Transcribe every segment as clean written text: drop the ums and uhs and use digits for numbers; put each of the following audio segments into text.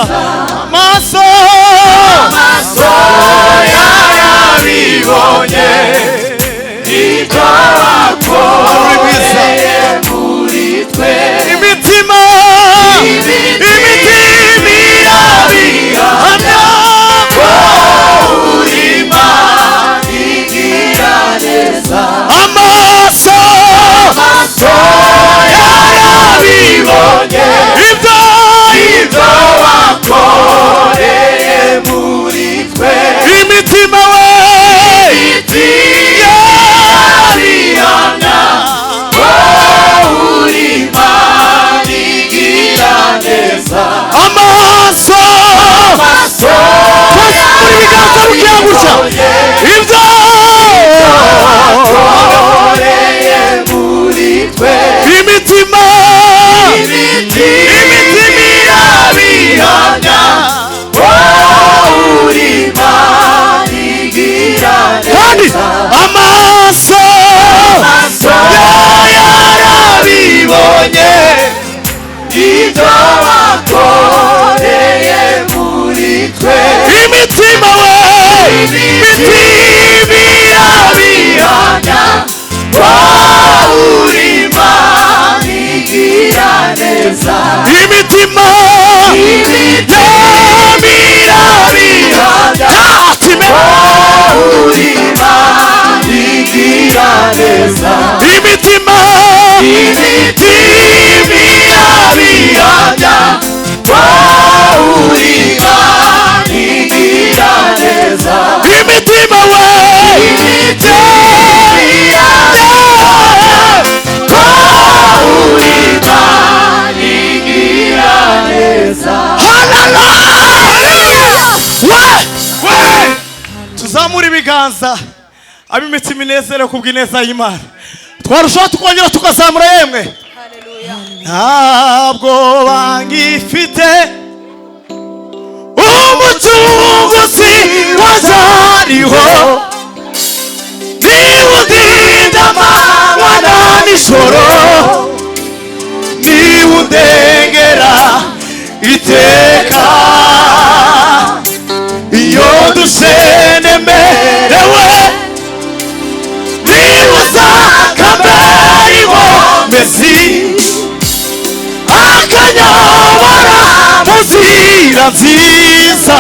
neza amaso yarabibonye ibyo wakoreye muri twe imitima irabihamya ko uri Imana igira neza amaso yarabibonye ibyo wakoreye muri twe imitima we irabihamya ko uri Imana igira neza amaso muri biganza bukira gutya ibyo wakoreye muri twe imitima irabihamya ko uri Imana igira kandi neza amaso yarabibonye ibyo wakoreye muri twe imitima we irabihamya ko uri Imana igira neza imitima irabihamya ko uri Imana igira neza imitima irabihamya ko uri Imana igira neza imitima we ko uri Imana igira neza. tuzamura ibiganza ab'imitima inezere kubw'ineza y'Imana twarushaho tukongera tukazamura yemwe ntabwo bangifite umucunguzi wazariho niba undinda amanywa na nijoro niba undengera iteka iyo dusenemerewe niba uzakambera inkomezi akanyobora mu nzira nziza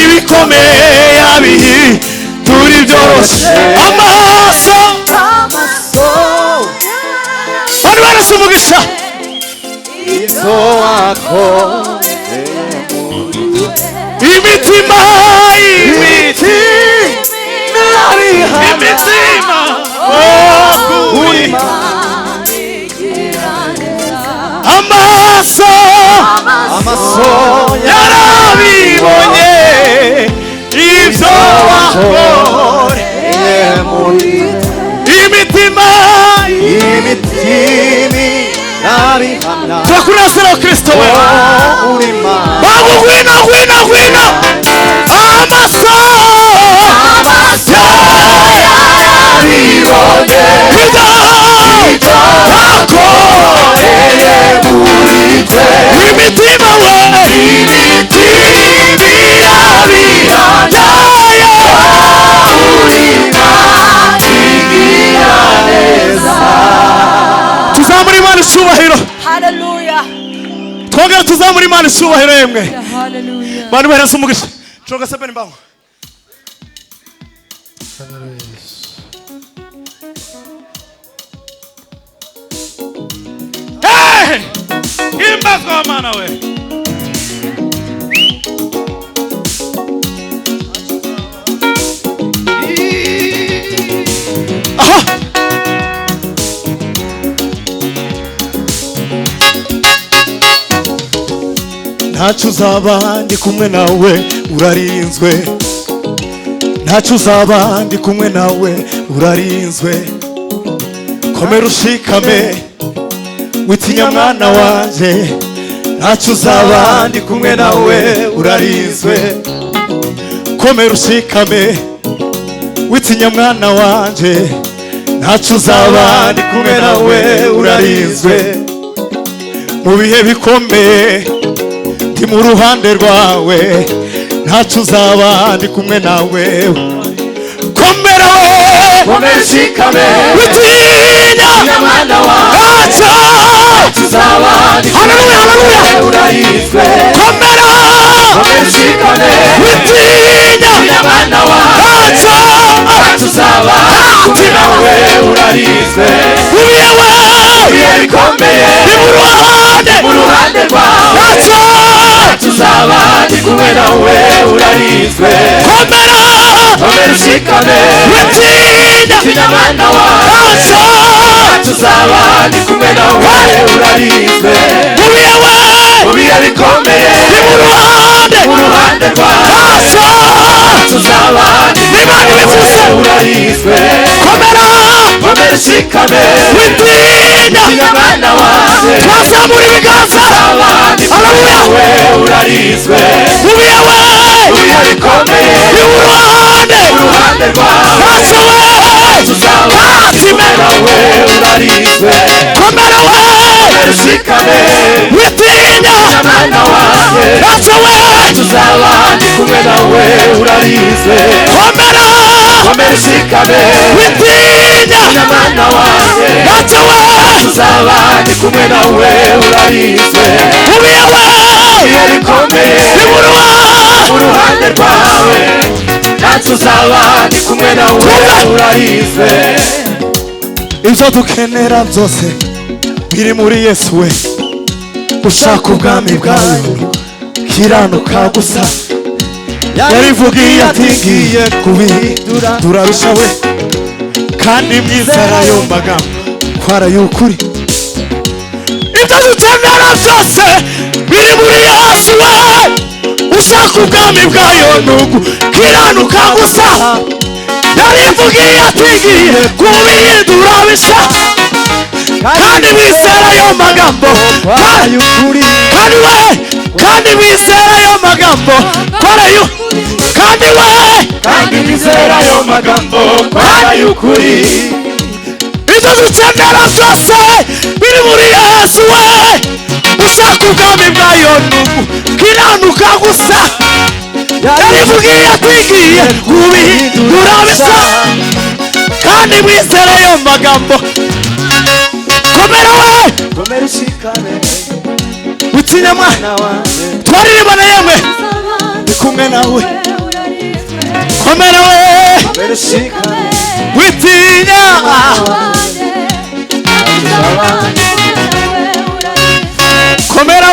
ibikomeye abihindura byoroshye amaso bari barasa umugisha ibyo wakoreye muri imitima amaso yarabibonye ibyo wakoreye muri imitima irabihamya turakurasira Kristo we uri Imana babu gwino amaso yarabibonye ibyo wakoreye muri twe imitima we irabihamya uri Imana igira neza. tuzamura Imana icyubahiro Hallelujah. twongere tuzamura Imana icyubahiro yemwe Hallelujah. bantu bahereza umugisha coga sebeni mbango himbazwa mana we aha ntacyo uzaba ndi kumwe nawe urarinzwe ntacyo uzaba ndi kumwe nawe urarinzwe komera ushikame witinya mwana wanje ntacyo uzaba ndi kumwe nawe urarinzwe komera ushikame witinya mwana wanje ntacyo uzaba ndi kumwe nawe urarinzwe mu bihe bikomeye ndi mu ruhande rwawe ntacyo uzaba ndi kumwe nawe komera komera ushikame witinya mwana wawe ntacyo uzaba ndi kumwe nawe urayizwe komera komera ushikame witinya mwana wawe ntacyo uzaba ndi kumwe nawe urayizwe ubiye bikomeye mu ruhande rwawe ntacyo uzaba ndi kumwe nawe urayizwe komera ushikame witinya mwana wawe ntacyo uzaba ndi kumwe nawe urayizwe ubiye bikomeye mu ruhande rwawe ntacyo uzaba ndi kumwe nawe urayizwe komera ushikame witinya mwana wawe twazamura ibiganza ndi kumwe nawe urayizwe ubiye bikomeye mu ruhande rwawe ntacyo uzaba ndi kumwe nawe urayizwe komera ushikame witinya mwana wawe ntacyo uzaba ndi kumwe nawe urayizwe komera ushikame witinya mwana wawe ntacyo uzaba ndi kumwe nawe urayizwe ubiye bikomeye mu ruhande rwawe ntacyo uzaba ndi kumwe nawe urayizwe ibyo dukenera byose biri muri Yesu we ushaka ubwami bwawe kiranuka gusa yarivugiye ati ngiye kubihindura turarusha we kandi mwizera ayo magambo kwara y'ukuri ibyo dukenera byose biri muri Yesu we ushaka ubwami bwayo nugu kiranuka gusa yarivugiye ati ngiye kubihindura bisa kandi mwizera ayo magambo kwara y'ukuri kandi mwizera ayo magambo kwara y'ukuri kandi mwizera ayo magambo kwara y'ukuri ibyo dukenera byose biri muri Yesu we ushaka ubwami bwayo nugu kiranuka gusa yarivugiye ati ngiye kubihindura bisa kandi mwizera ayo magambo komera ushikame witinya mwana twaririmbana yemwe ndi kumwe nawe komera ushikame witinya komera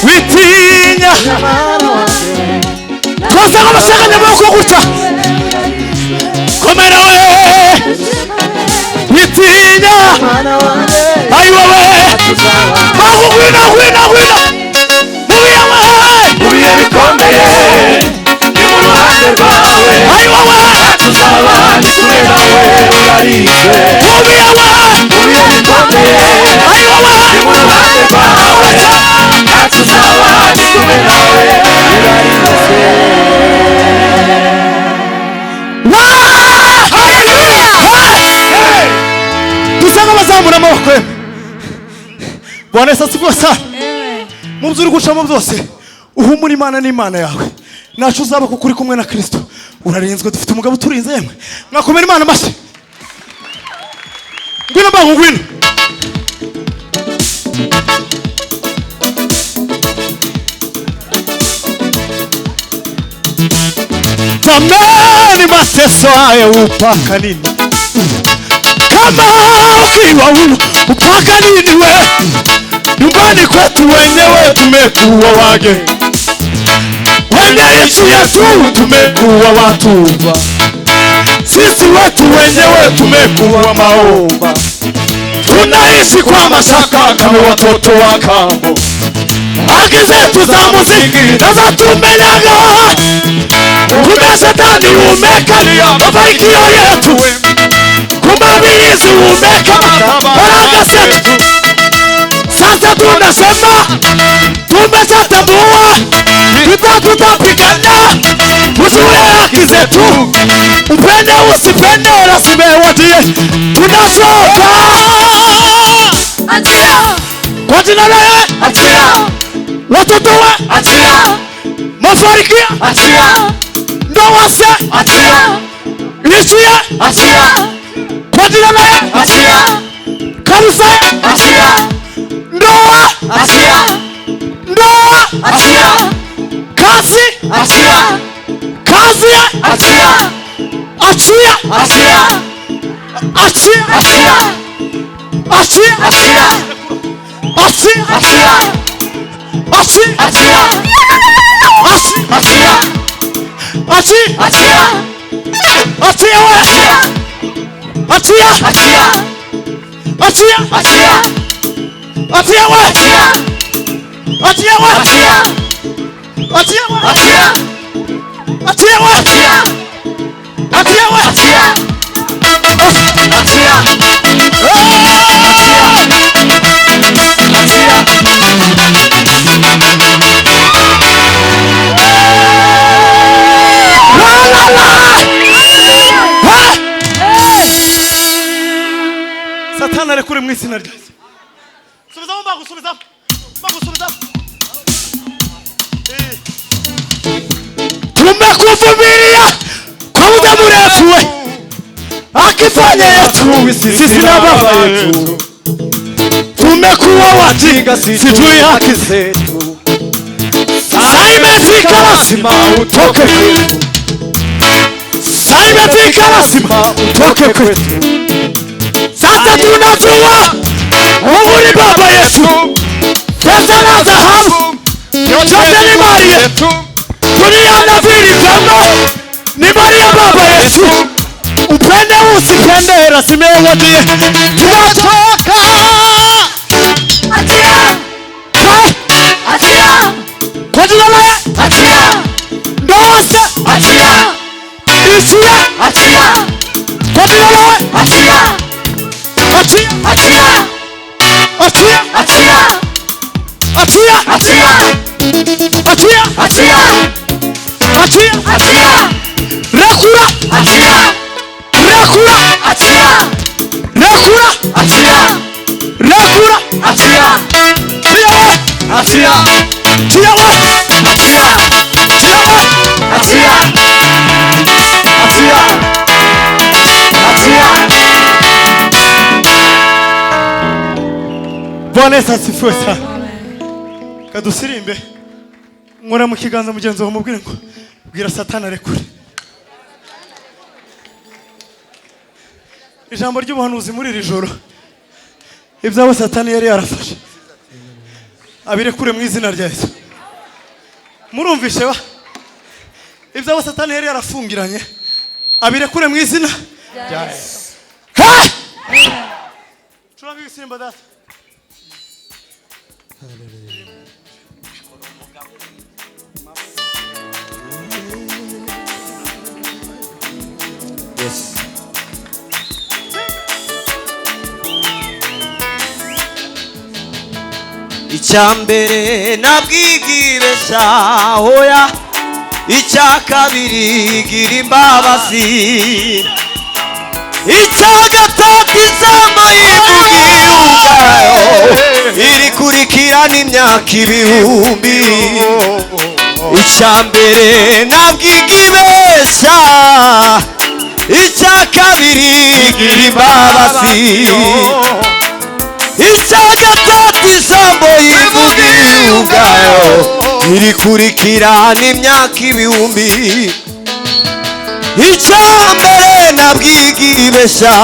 witinya twose nk'abashakanye amaboko gutya komera witinya ayi wowe aho gwina ubiye bikomeye mu ruhande rwawe ayi wowe ntacyo uzaba ndi kumwe nawe urayizwe ubiye bikomeye ayi wowe mu ruhande rwawe ntacyo uzaba ndi kumwe nawe urayizwe dusanga bazamura amaboko Bwana Yesu asifiwe sana mu byo uri gucamo byose uhumura Imana n'Imana yawe ntacyo uzaba kuko uri kumwe na Kristo urarinzwe dufite umugabo uturinze yemwe mwakomera Imana amashyi ngwino mbangu ngwino tamani mateso haya upaka nini kama ukiwa upaka nini we nyumbani kwetu wenyewe tumekuwa wage wenye nchi yetu tumekuwa watumwa sisi wetu wenyewe tumekuwa maomba tunaishi kwa mashaka kama watoto wa kambo haki zetu za muziki nazo tumenyaga kumbe shetani umekalia mafanikio yetu kumbabizi umekamata baraka zetu sasa tunasema tumeshatambua tutapigana uzure haki zetu upende usipende lazima wadie tunasota Achia! kwa jina la Achia! watoto wa achia, mafanikio achia, ndoa se achia, ishia achia, kwa jina la Yesu achia, kanisa achia, ndoa achia, ndoa achia, kazi achia, kazi achia, achia achia, achia achia, achia achia, achia achia, achia achia, achia achia, achia achia, achia wewe achia achia, achia achia, achia wewe achia, achia wewe achia, achia wewe achia, achia wewe achia, achia wewe achia, achia, Satani arekure mu izina rya Yesu. Subizamo mbago subizamo. Tumekuvumilia kwa muda mrefu we. Akifanya yetu sisi na baba yetu. Tumekuwa wajinga sijui haki zetu. Sasa imefika lazima utoke kwetu. Sasa imefika lazima utoke kwetu. Sasa tunajua Mungu ni baba yetu. Pesa na dhahabu yote ni mali yetu. Dunia na vilivyomo ni mali ya baba yetu. Upende usipende rasmi wadie. Tunatoka achia, achia, kwa jina la Yesu. achia, Ndoa se achia, ishia achia, kwa jina la Yesu. achia, Achia achia, achia achia, achia achia, achia achia, achia achia, rekura achia, rekura achia, rekura achia, rekura achia, achia achia, wewe achia, achia wewe achia, achia, achia. Bwana Yesu asifiwe sana. Kadusirimbe nkora mu kiganza mugenzi wawe mubwire ngo bwira Satani arekure. Ijambo ry'ubuhanuzi muri iri joro ibyawe Satani yari yarafashe abirekure mu izina rya Yesu. Murumvishe ba ibyawe Satani yari yarafungiranye abirekure mu izina rya Yesu. Turanga isimba data. Yes. Icyambere nabwigibesha hoya, icya kabiri gira imbabazi, icya gatatu izamba yivugira ubwayo irikurikirana imyaka ibihumbi. Icyambere nabwigibesha, icya kabiri gira imbabazi, icya gatatu ijambo yivugira ubwayo irikurikirana imyaka ibihumbi. Icyambere nabwigibesha.